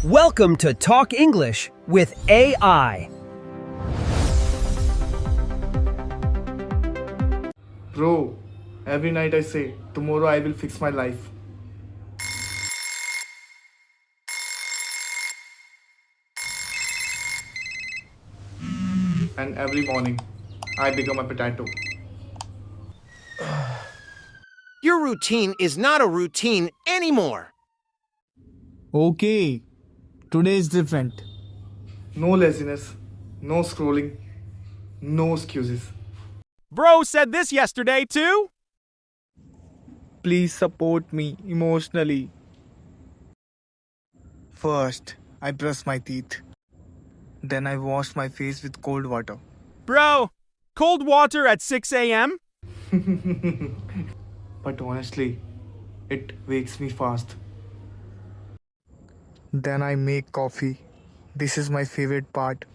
Welcome to Talk English with AI. Bro, every night I say, tomorrow I will fix my life. And every morning, I become a potato. Your routine is not a routine anymore. Okay, today is different. No laziness, no scrolling, no excuses. Bro said this yesterday too. Please support me emotionally. First, I brush my teeth. Then I wash my face with cold water. Bro, cold water at 6 a.m.? But honestly, it wakes me fast. Then I make coffee. This is my favorite part.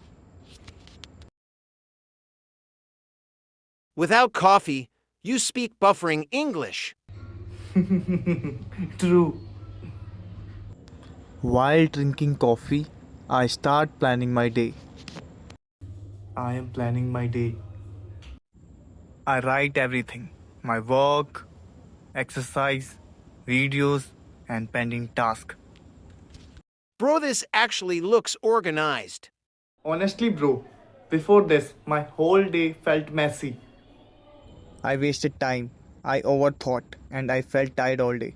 Without coffee, you speak buffering English. True. While drinking coffee, I start planning my day. I am planning my day. I write everything my work, exercise, videos, and pending tasks. Bro, this actually looks organized. Honestly, bro, before this, my whole day felt messy. I wasted time, I overthought, and I felt tired all day.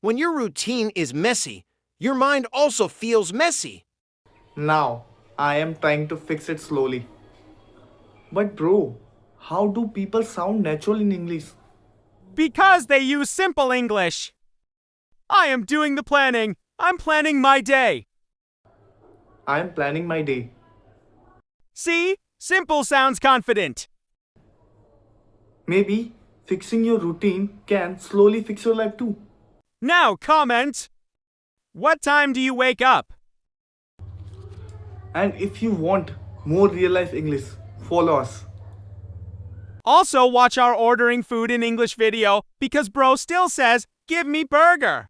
When your routine is messy, your mind also feels messy. Now, I am trying to fix it slowly. But, bro, how do people sound natural in English? Because they use simple English. I am doing the planning. I'm planning my day. I am planning my day. See? Simple sounds confident. Maybe fixing your routine can slowly fix your life too. Now comment. What time do you wake up? And if you want more real life English, follow us. Also watch our ordering food in English video because bro still says, give me burger.